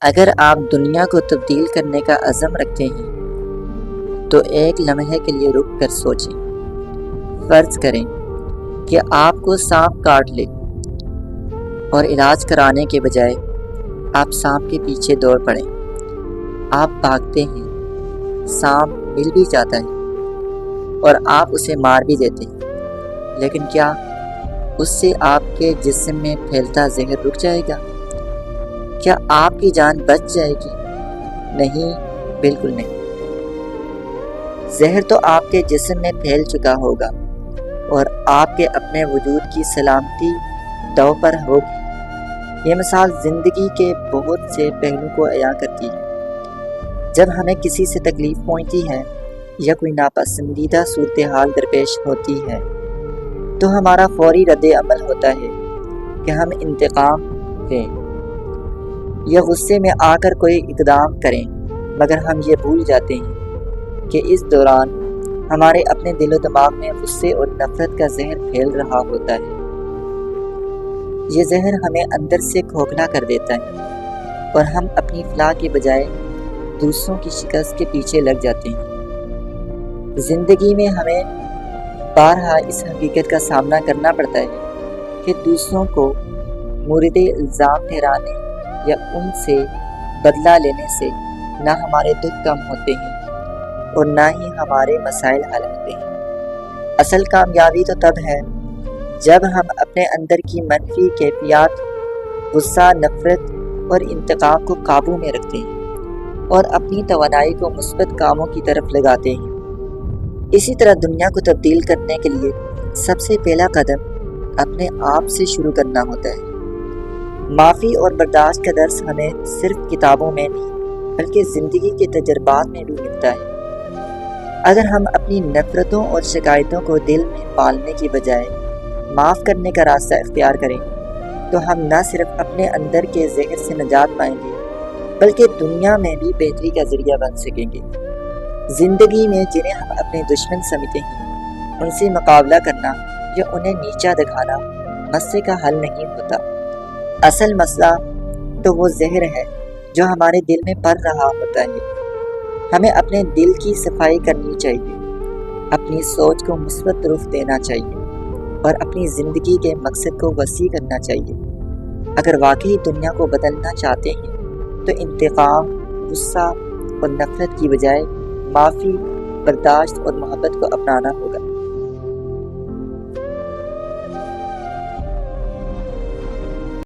اگر آپ دنیا کو تبدیل کرنے کا عزم رکھتے ہیں تو ایک لمحے کے لیے رک کر سوچیں۔ فرض کریں کہ آپ کو سانپ کاٹ لے اور علاج کرانے کے بجائے آپ سانپ کے پیچھے دوڑ پڑیں۔ آپ بھاگتے ہیں، سانپ مل بھی جاتا ہے اور آپ اسے مار بھی دیتے ہیں، لیکن کیا اس سے آپ کے جسم میں پھیلتا زہر رک جائے گا؟ کیا آپ کی جان بچ جائے گی؟ نہیں، بالکل نہیں۔ زہر تو آپ کے جسم میں پھیل چکا ہوگا اور آپ کے اپنے وجود کی سلامتی داؤ پر ہوگی۔ یہ مثال زندگی کے بہت سے پہلو کو عیاں کرتی ہے۔ جب ہمیں کسی سے تکلیف پہنچتی ہے یا کوئی ناپسندیدہ صورتحال درپیش ہوتی ہے تو ہمارا فوری رد عمل ہوتا ہے کہ ہم انتقام لیں یا غصے میں آ کر کوئی اقدام کریں، مگر ہم یہ بھول جاتے ہیں کہ اس دوران ہمارے اپنے دل و دماغ میں غصے اور نفرت کا زہر پھیل رہا ہوتا ہے۔ یہ زہر ہمیں اندر سے کھوکھلا کر دیتا ہے اور ہم اپنی فلاح کے بجائے دوسروں کی شکست کے پیچھے لگ جاتے ہیں۔ زندگی میں ہمیں بارہا اس حقیقت کا سامنا کرنا پڑتا ہے کہ دوسروں کو مورد الزام ٹھہرانے یا ان سے بدلہ لینے سے نہ ہمارے دکھ کم ہوتے ہیں اور نہ ہی ہمارے مسائل حل ہوتے ہیں۔ اصل کامیابی تو تب ہے جب ہم اپنے اندر کی منفی کیفیات، غصہ، نفرت اور انتقام کو قابو میں رکھتے ہیں اور اپنی توانائی کو مثبت کاموں کی طرف لگاتے ہیں۔ اسی طرح دنیا کو تبدیل کرنے کے لیے سب سے پہلا قدم اپنے آپ سے شروع کرنا ہوتا ہے۔ معافی اور برداشت کا درس ہمیں صرف کتابوں میں نہیں بلکہ زندگی کے تجربات میں بھی ملتا ہے۔ اگر ہم اپنی نفرتوں اور شکایتوں کو دل میں پالنے کی بجائے معاف کرنے کا راستہ اختیار کریں تو ہم نہ صرف اپنے اندر کے زہر سے نجات پائیں گے بلکہ دنیا میں بھی بہتری کا ذریعہ بن سکیں گے۔ زندگی میں جنہیں ہم اپنے دشمن سمجھتے ہیں ان سے مقابلہ کرنا یا انہیں نیچا دکھانا مسئلے کا حل نہیں ہوتا۔ اصل مسئلہ تو وہ زہر ہے جو ہمارے دل میں پل رہا ہوتا ہے۔ ہمیں اپنے دل کی صفائی کرنی چاہیے، اپنی سوچ کو مثبت رخ دینا چاہیے اور اپنی زندگی کے مقصد کو وسیع کرنا چاہیے۔ اگر واقعی دنیا کو بدلنا چاہتے ہیں تو انتقام، غصہ اور نفرت کی بجائے معافی، برداشت اور محبت کو اپنانا ہوگا۔